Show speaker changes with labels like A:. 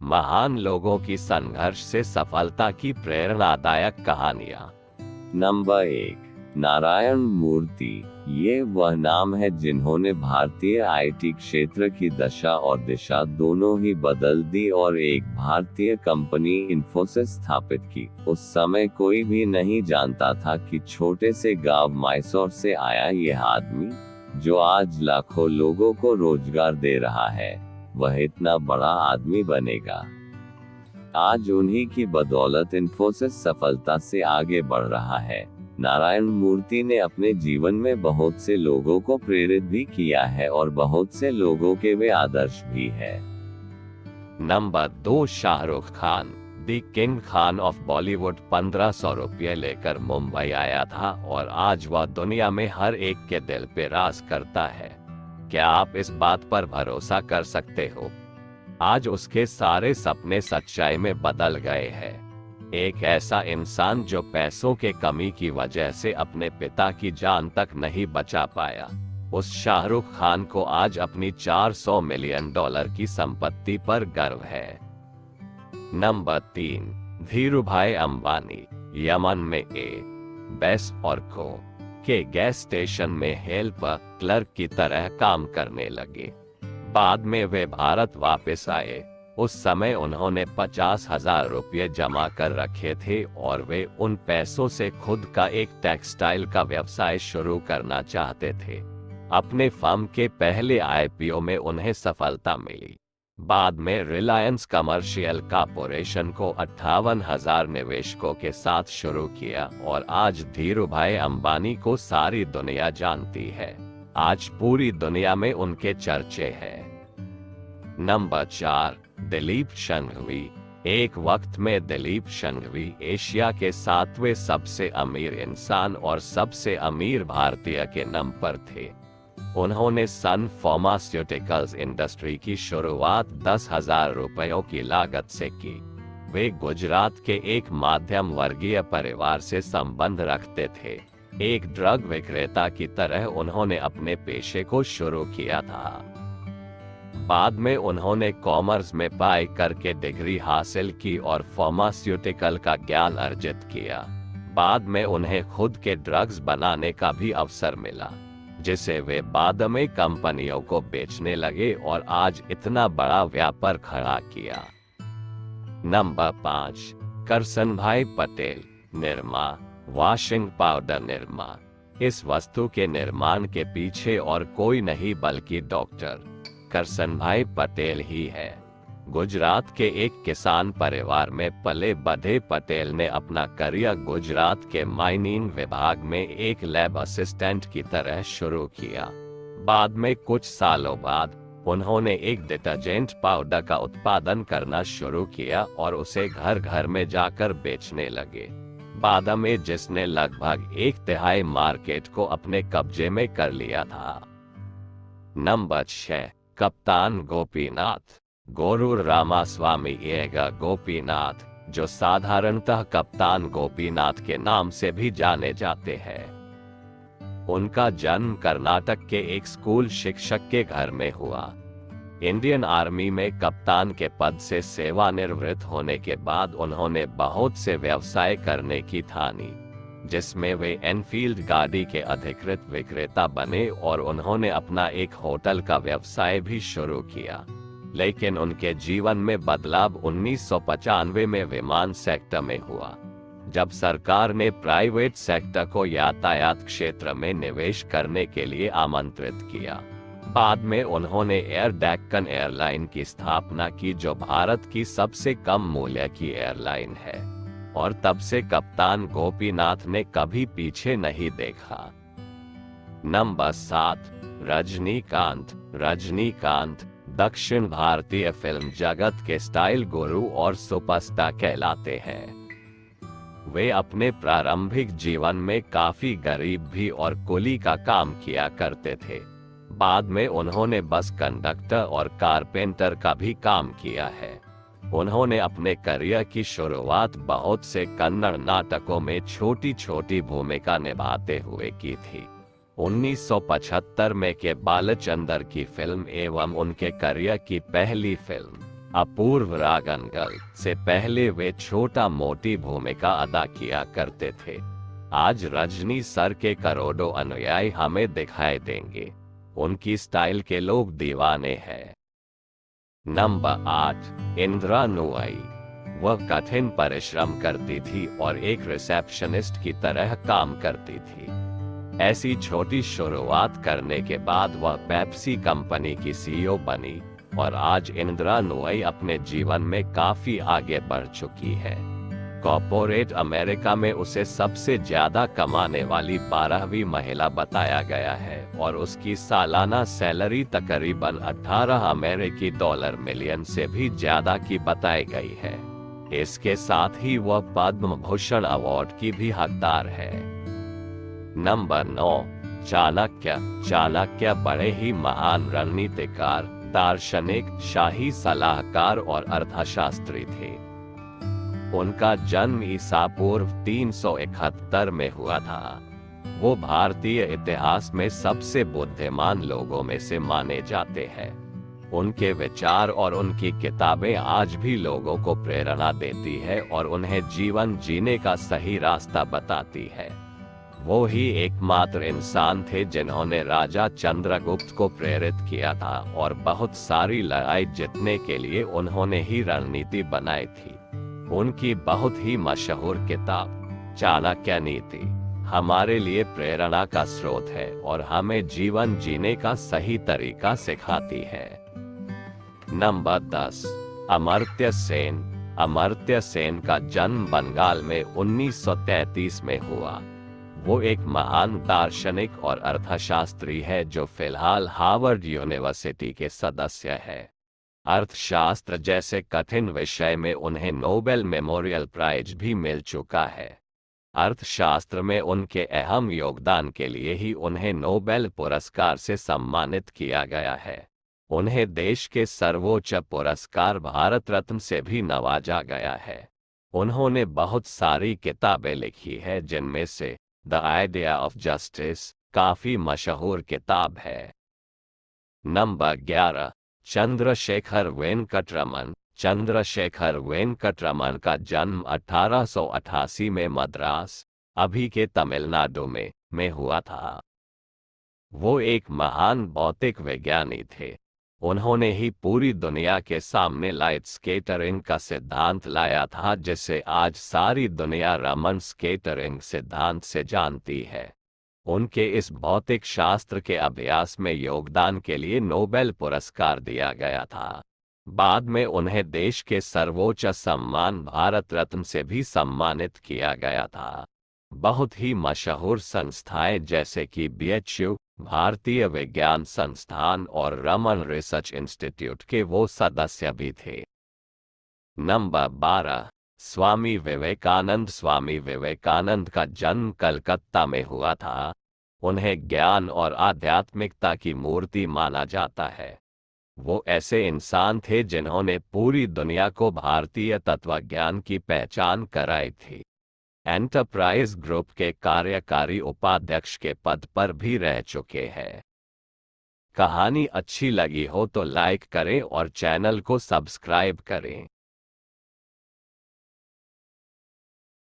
A: महान लोगों की संघर्ष से सफलता की प्रेरणादायक कहानियां।
B: नंबर 1, नारायण मूर्ति। ये वह नाम है जिन्होंने भारतीय आईटी क्षेत्र की दशा और दिशा दोनों ही बदल दी और एक भारतीय कंपनी इन्फोसिस स्थापित की। उस समय कोई भी नहीं जानता था कि छोटे से गांव मैसूर से आया यह आदमी, जो आज लाखों लोगों को रोजगार दे रहा है, वह इतना बड़ा आदमी बनेगा। आज उन्हीं की बदौलत इन्फोसिस सफलता से आगे बढ़ रहा है। नारायण मूर्ति ने अपने जीवन में बहुत से लोगों को प्रेरित भी किया है और बहुत से लोगों के वे आदर्श भी है।
A: Number 2, Shahrukh Khan. The king Khan of Bollywood 1500 रुपये लेकर मुंबई आया था और आज वह दुनिया में हर एक के दिल पे राज करता है। क्या आप इस बात पर भरोसा कर सकते हो? आज उसके सारे सपने सच्चाई में बदल गए हैं। एक ऐसा इंसान जो पैसों के कमी की वजह से अपने पिता की जान तक नहीं बचा पाया, उस शाहरुख खान को आज अपनी $400 मिलियन की संपत्ति पर गर्व है। नंबर 3, धीरूभाई अंबानी। यमन में बेस और को के गैस स्टेशन में हेल्प क्लर्क की तरह काम करने लगे। बाद में वे भारत वापस आए। उस समय उन्होंने 50,000 रुपये जमा कर रखे थे और वे उन पैसों से खुद का एक टेक्सटाइल का व्यवसाय शुरू करना चाहते थे। अपने फर्म के पहले आईपीओ में उन्हें सफलता मिली। बाद में रिलायंस कमर्शियल कॉर्पोरेशन को 58,000 निवेशकों के साथ शुरू किया और आज धीरूभाई अंबानी को सारी दुनिया जानती है। आज पूरी दुनिया में उनके चर्चे हैं। नंबर 4, दिलीप शांघवी। एक वक्त में दिलीप शांघवी एशिया के 7वें सबसे अमीर इंसान और सबसे अमीर भारतीय के नाम पर थे। उन्होंने सन फार्मास्यूटिकल्स इंडस्ट्री की शुरुआत 10,000 रुपयों की लागत से की। वे गुजरात के एक मध्यम वर्गीय परिवार से संबंध रखते थे। एक ड्रग विक्रेता की तरह उन्होंने अपने पेशे को शुरू किया था। बाद में उन्होंने कॉमर्स में पढ़ाई करके डिग्री हासिल की और फार्मास्यूटिकल का ज्ञान अर्जित किया। बाद में उन्हें खुद के ड्रग्स बनाने का भी अवसर मिला, जिसे वे बाद में कंपनियों को बेचने लगे और आज इतना बड़ा व्यापार खड़ा किया। Number 5, Karsanbhai Patel. Nirma, washing powder Nirma. इस वस्तु के निर्माण के पीछे और कोई नहीं बल्कि डॉक्टर करसनभाई पटेल ही है। गुजरात के एक किसान परिवार में पले बढ़े पटेल ने अपना करियर गुजरात के माइनिंग विभाग में एक लैब असिस्टेंट की तरह शुरू किया। बाद में कुछ सालों बाद उन्होंने एक डिटर्जेंट पाउडर का उत्पादन करना शुरू किया और उसे घर घर में जाकर बेचने लगे। बाद में जिसने लगभग 1/3 मार्केट को अपने कब्जे में कर लिया था। नंबर 6, कप्तान गोपीनाथ। गोरूर रामास्वामी एगा गोपीनाथ, जो साधारणतः कप्तान गोपीनाथ के नाम से भी जाने जाते हैं। उनका जन्म कर्नाटक के एक स्कूल शिक्षक के घर में हुआ। इंडियन आर्मी में कप्तान के पद से सेवानिवृत्त होने के बाद उन्होंने बहुत से व्यवसाय करने की ठानी, जिसमें वे एनफील्ड गाड़ी के अधिकृत विक्रेता बने और उन्होंने अपना एक होटल का व्यवसाय भी शुरू किया। लेकिन उनके जीवन में बदलाव 1995 में विमान सेक्टर में हुआ, जब सरकार ने प्राइवेट सेक्टर को यातायात क्षेत्र में निवेश करने के लिए आमंत्रित किया। बाद में उन्होंने एयर डेक्कन एयरलाइन की स्थापना की, जो भारत की सबसे कम मूल्य की एयरलाइन है, और तब से कप्तान गोपीनाथ ने कभी पीछे नहीं देखा। नंबर 7, रजनीकांत। रजनीकांत दक्षिण भारतीय फिल्म जगत के स्टाइल गुरु और सुपरस्टार कहलाते हैं। वे अपने प्रारंभिक जीवन में काफी गरीब भी और कुली का काम किया करते थे। बाद में उन्होंने बस कंडक्टर और कारपेंटर का भी काम किया है। उन्होंने अपने करियर की शुरुआत बहुत से कन्नड़ नाटकों में छोटी छोटी भूमिका निभाते हुए की थी। 1975 में के बालचंदर की फिल्म एवं उनके करियर की पहली फिल्म अपूर्व रागनगल से पहले वे छोटा मोटी भूमिका अदा किया करते थे। आज रजनी सर के करोड़ों अनुयायी हमें दिखाई देंगे। उनकी स्टाइल के लोग दीवाने हैं। नंबर 8, इंदिरा नूई। वह कठिन परिश्रम करती थी और एक रिसेप्शनिस्ट की तरह काम करती थी। ऐसी छोटी शुरुआत करने के बाद वह पेप्सी कंपनी की सीईओ बनी और आज इंदिरा नूई अपने जीवन में काफी आगे बढ़ चुकी है। कॉर्पोरेट अमेरिका में उसे सबसे ज्यादा कमाने वाली 12वीं महिला बताया गया है और उसकी सालाना सैलरी तकरीबन 18 अमेरिकी डॉलर मिलियन से भी ज्यादा की बताई गई है। इसके साथ ही वह पद्म भूषण अवार्ड की भी हकदार है। नंबर 9, चाणक्य। चाणक्य बड़े ही महान रणनीतिकार, दार्शनिक, शाही सलाहकार और अर्थशास्त्री थे। उनका जन्म ईसा पूर्व 371 में हुआ था। वो भारतीय इतिहास में सबसे बुद्धिमान लोगों में से माने जाते हैं। उनके विचार और उनकी किताबें आज भी लोगों को प्रेरणा देती है और उन्हें जीवन जीने का सही रास्ता बताती है। वो ही एकमात्र इंसान थे जिन्होंने राजा चंद्रगुप्त को प्रेरित किया था और बहुत सारी लड़ाई जीतने के लिए उन्होंने ही रणनीति बनाई थी। उनकी बहुत ही मशहूर किताब चाणक्य नीति हमारे लिए प्रेरणा का स्रोत है और हमें जीवन जीने का सही तरीका सिखाती है। नंबर 10, अमर्त्य सेन। अमर्त्य सेन का जन्म बंगाल में 1933 में हुआ। वो एक महान दार्शनिक और अर्थशास्त्री है जो फिलहाल हार्वर्ड यूनिवर्सिटी के सदस्य है। अर्थशास्त्र जैसे कठिन विषय में उन्हें नोबेल मेमोरियल प्राइज भी मिल चुका है। अर्थशास्त्र में उनके अहम योगदान के लिए ही उन्हें नोबेल पुरस्कार से सम्मानित किया गया है। उन्हें देश के सर्वोच्च पुरस्कार भारत रत्न से भी नवाजा गया है। उन्होंने बहुत सारी किताबें लिखी है जिनमें से द आइडिया ऑफ जस्टिस काफी मशहूर किताब है। नंबर 11, चंद्रशेखर वेंकटरमन। चंद्रशेखर वेंकटरमन का जन्म 1888 में मद्रास, अभी के तमिलनाडु में हुआ था। वो एक महान भौतिक विज्ञानी थे। उन्होंने ही पूरी दुनिया के सामने लाइट स्कैटरिंग का सिद्धांत लाया था जिसे आज सारी दुनिया रमन स्कैटरिंग सिद्धांत से जानती है। उनके इस भौतिक शास्त्र के अभ्यास में योगदान के लिए नोबेल पुरस्कार दिया गया था। बाद में उन्हें देश के सर्वोच्च सम्मान भारत रत्न से भी सम्मानित किया गया था। बहुत ही मशहूर संस्थाएं जैसे कि BHU, भारतीय विज्ञान संस्थान और रमन रिसर्च इंस्टीट्यूट के वो सदस्य भी थे। नंबर 12, स्वामी विवेकानंद। स्वामी विवेकानंद का जन्म कलकत्ता में हुआ था। उन्हें ज्ञान और आध्यात्मिकता की मूर्ति माना जाता है। वो ऐसे इंसान थे जिन्होंने पूरी दुनिया को भारतीय तत्वज्ञान की पहचान कराई थी। एंटरप्राइज ग्रुप के कार्यकारी उपाध्यक्ष के पद पर भी रह चुके हैं। कहानी अच्छी लगी हो तो लाइक करें और चैनल को सब्सक्राइब करें।